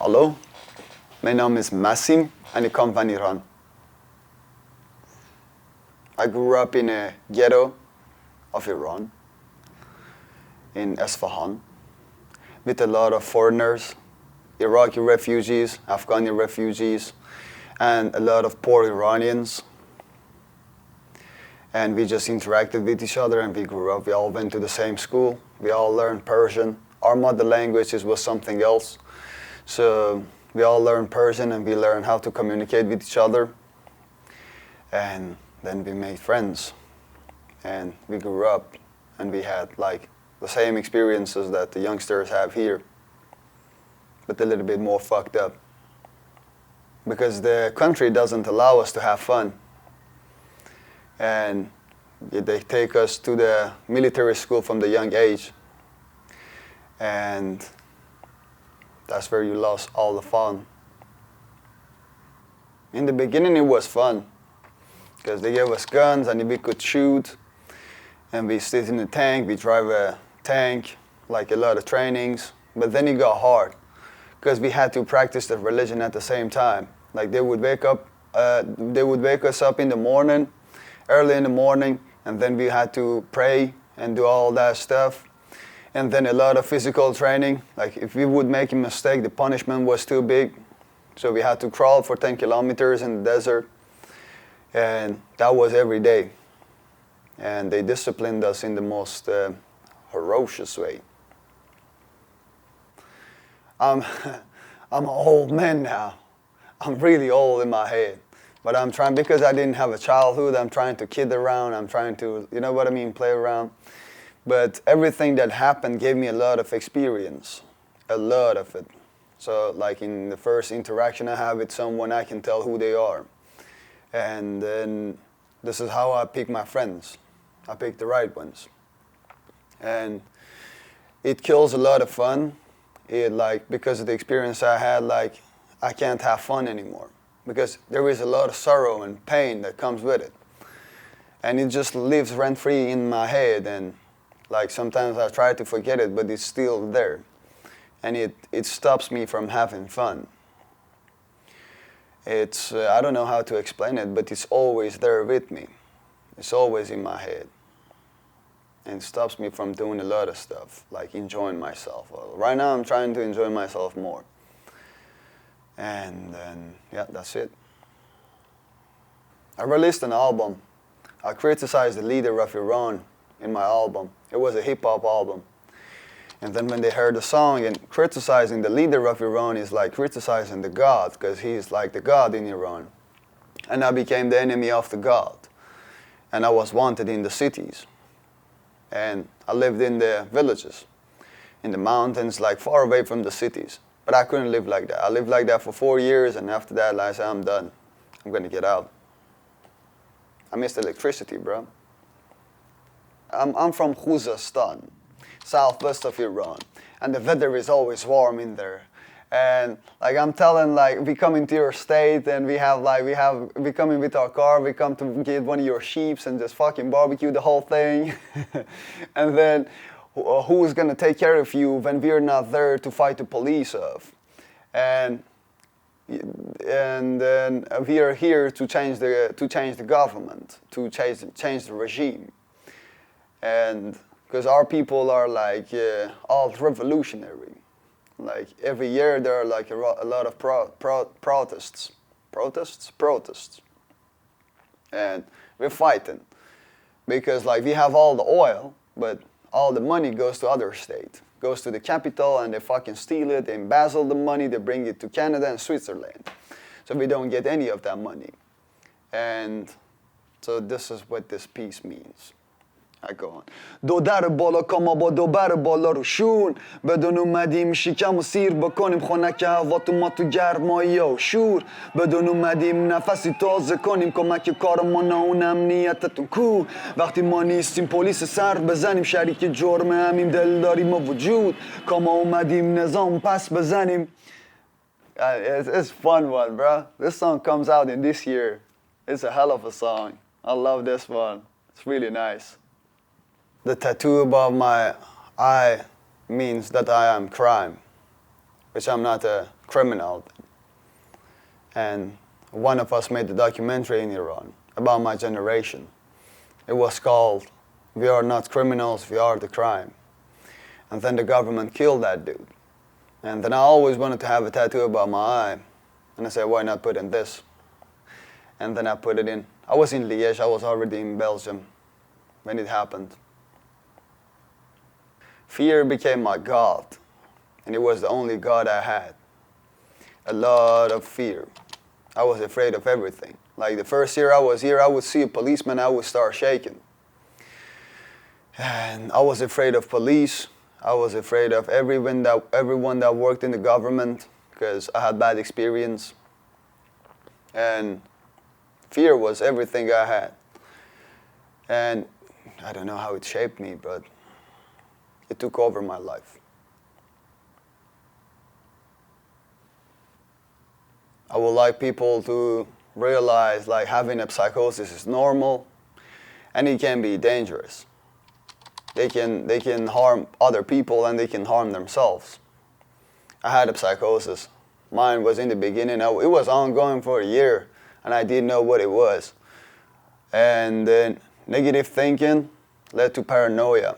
Hallo, mijn naam is Mahsim en ik kom van Iran. I grew up in a ghetto of Iran, in Isfahan, with a lot of foreigners, Iraqi refugees, Afghani refugees, and a lot of poor Iranians. And we just interacted with each other and we grew up. We all went to the same school. We all learned Persian. Our mother language was something else. So we all learned Persian and we learned how to communicate with each other. And then we made friends. And we grew up and we had like the same experiences that the youngsters have here, but a little bit more fucked up. Because the country doesn't allow us to have fun. And they take us to the military school from the young age. And that's where you lost all the fun. In the beginning it was fun, because they gave us guns and we could shoot. And we sit in a tank, we drive a tank, like a lot of trainings. But then it got hard, because we had to practice the religion at the same time. Like they would wake us up in the morning, early in the morning, and then we had to pray and do all that stuff. And then a lot of physical training. Like if we would make a mistake, the punishment was too big. So we had to crawl for 10 kilometers in the desert. And that was every day. And they disciplined us in the most ferocious way. I'm an old man now. I'm really old in my head. But I'm trying, because I didn't have a childhood, I'm trying to kid around, I'm trying to, you know what I mean, play around. But everything that happened gave me a lot of experience, a lot of it. So like in the first interaction I have with someone, I can tell who they are. And then this is how I pick my friends. I pick the right ones. And it kills a lot of fun. Because of the experience I had, like I can't have fun anymore. Because there is a lot of sorrow and pain that comes with it. And it just lives rent-free in my head, and like sometimes I try to forget it, but it's still there. And it stops me from having fun. It's, I don't know how to explain it, but it's always there with me. It's always in my head. And it stops me from doing a lot of stuff, like enjoying myself. Well, right now I'm trying to enjoy myself more. And then, yeah, that's it. I released an album. I criticized the leader of Iran in my album. It was a hip-hop album. And then when they heard the song, and criticizing the leader of Iran is like criticizing the God, because he's like the God in Iran. And I became the enemy of the God. And I was wanted in the cities. And I lived in the villages, in the mountains, like far away from the cities. But I couldn't live like that. I lived like that for 4 years, and after that, I said, I'm done. I'm going to get out. I missed electricity, bro. I'm from Khuzestan, southwest of Iran, and the weather is always warm in there. And like I'm telling, like we come into your state, and we come in with our car, we come to get one of your sheeps and just fucking barbecue the whole thing. And then who's gonna take care of you when we're not there to fight the police off? And then we are here to change the government, to change the regime. And because our people are like all revolutionary. Like every year there are like a lot of protests. And we're fighting. Because like we have all the oil, but all the money goes to other states. Goes to the capital, and they fucking steal it, they embezzle the money, they bring it to Canada and Switzerland. So we don't get any of that money. And so this is what this piece means. I go on. دو در بالا کاما با دو بر بالا رو شون بدون اومدیم شکم و سیر بکنیم خنک هوا تو ما تو گرمایی و شور بدون اومدیم نفسی تازه کنیم کمک کار ما نه اون امنیتتون کو وقتی ما نیستیم پلیس سر بزنیم شریک جرم همیم دل داریم و وجود کاما اومدیم نظام پس بزنیم. It's fun one, bro. This song comes out in this year. It's a hell of a song. I love this one. It's really nice. The tattoo above my eye means that I am crime. which I'm not a criminal. And one of us made a documentary in Iran about my generation. It was called "We Are Not Criminals, We Are the Crime." And then the government killed that dude. And then I always wanted to have a tattoo above my eye. And I said, why not put in this? And then I put it in. I was in Liège, I was already in Belgium when it happened. Fear became my God. And it was the only God I had. A lot of fear. I was afraid of everything. Like the first year I was here, I would see a policeman, I would start shaking. And I was afraid of police. I was afraid of everyone that worked in the government because I had bad experience. And fear was everything I had. And I don't know how it shaped me, but it took over my life. I would like people to realize like having a psychosis is normal and it can be dangerous. They can harm other people and they can harm themselves. I had a psychosis. Mine was in the beginning. It was ongoing for a year and I didn't know what it was. And then negative thinking led to paranoia.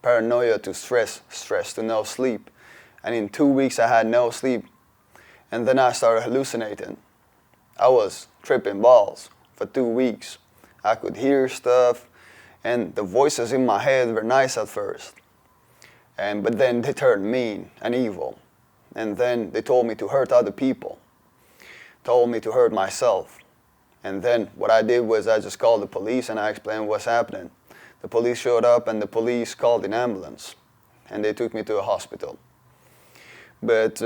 Paranoia to stress, stress to no sleep. And in 2 weeks I had no sleep. And then I started hallucinating. I was tripping balls for 2 weeks. I could hear stuff. And the voices in my head were nice at first. But then they turned mean and evil. And then they told me to hurt other people. Told me to hurt myself. And then what I did was I just called the police and I explained what's happening. The police showed up and the police called an ambulance. And they took me to a hospital. But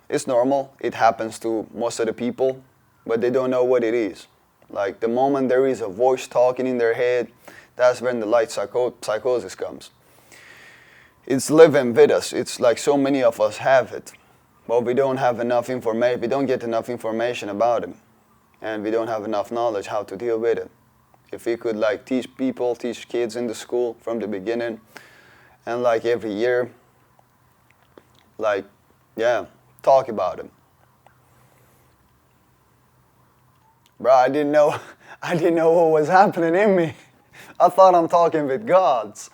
it's normal. It happens to most of the people. But they don't know what it is. Like the moment there is a voice talking in their head, that's when the light psychosis comes. It's living with us. It's like so many of us have it. But we don't have enough information. We don't get enough information about it. And we don't have enough knowledge how to deal with it. If we could like teach people, teach kids in the school from the beginning. And like every year, like, yeah, talk about it. Bro, I didn't know what was happening in me. I thought I'm talking with gods.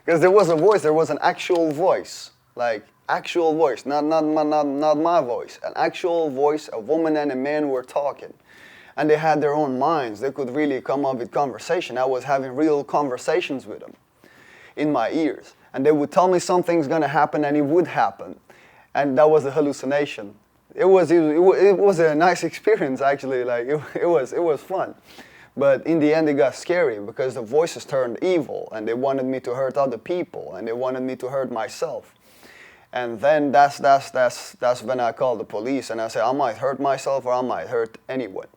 Because there was a voice, there was an actual voice. Like, actual voice, not my voice. An actual voice, a woman and a man were talking. And they had their own minds. They could really come up with conversation. I was having real conversations with them in my ears. And they would tell me something's going to happen and it would happen. And that was a hallucination. It was a nice experience, actually. Like, it was fun. But in the end, it got scary because the voices turned evil and they wanted me to hurt other people and they wanted me to hurt myself. And then that's when I called the police and I said, I might hurt myself or I might hurt anyone.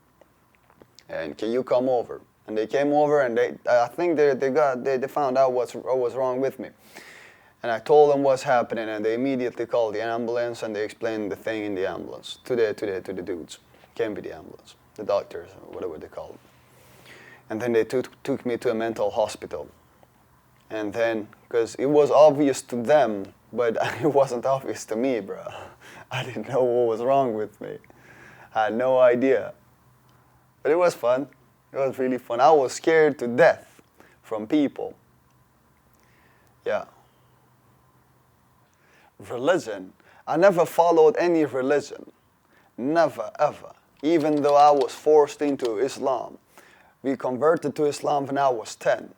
And can you come over? And they came over and I think they found out what was wrong with me. And I told them what's happening and they immediately called the ambulance and they explained the thing in the ambulance to the dudes. Came with the ambulance, the doctors or whatever they call them. And then they took me to a mental hospital. And then, because it was obvious to them, but it wasn't obvious to me, bro. I didn't know what was wrong with me. I had no idea. But it was fun. It was really fun. I was scared to death from people. Yeah. Religion. I never followed any religion. Never, ever. Even though I was forced into Islam. We converted to Islam when I was 10.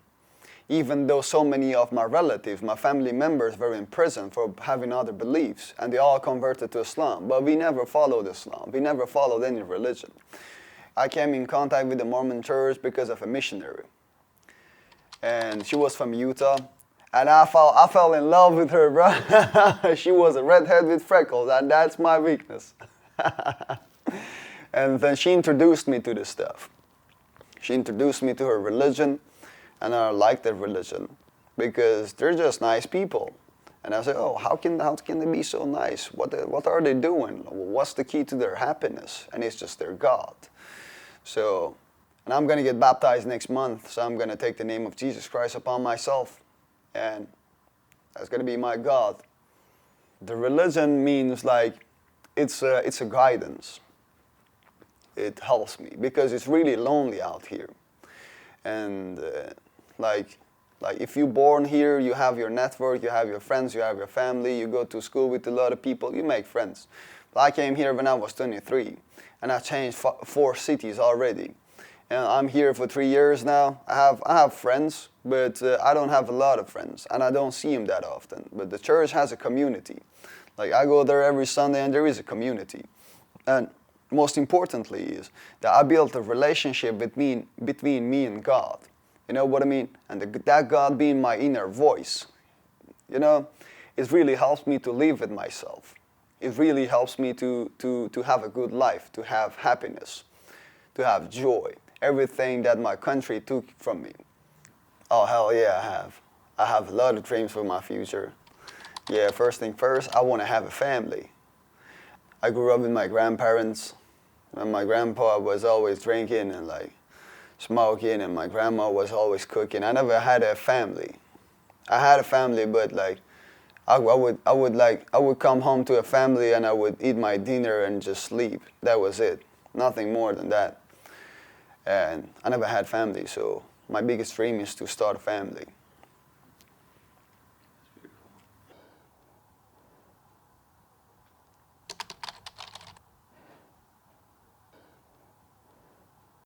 Even though so many of my relatives, my family members were in prison for having other beliefs. And they all converted to Islam. But we never followed Islam. We never followed any religion. I came in contact with the Mormon church because of a missionary. And she was from Utah. And I fell in love with her, bro. She was a redhead with freckles. And that's my weakness. And then she introduced me to this stuff. She introduced me to her religion, and I liked their religion because they're just nice people. And I said, oh, how can they be so nice? What are they doing? What's the key to their happiness? And it's just their God. So, and I'm going to get baptized next month, so I'm going to take the name of Jesus Christ upon myself. And that's going to be my God. The religion means like, it's a guidance. It helps me because it's really lonely out here. And like if you're born here, you have your network, you have your friends, you have your family, you go to school with a lot of people, you make friends. But I came here when I was 23, and I changed 4 cities already. And I'm here for 3 years now. I have friends, but I don't have a lot of friends, and I don't see them that often. But the church has a community. Like, I go there every Sunday, and there is a community. And most importantly is that I built a relationship between me and God. You know what I mean? And that God being my inner voice, you know, it really helps me to live with myself. It really helps me to have a good life, to have happiness, to have joy. Everything that my country took from me. Oh, hell yeah, I have. I have a lot of dreams for my future. Yeah, first thing first, I want to have a family. I grew up with my grandparents, and my grandpa was always drinking and like smoking, and my grandma was always cooking. I never had a family. I had a family, but like I would come home to a family and I would eat my dinner and just sleep. That was it. Nothing more than that. And I never had family, so my biggest dream is to start a family.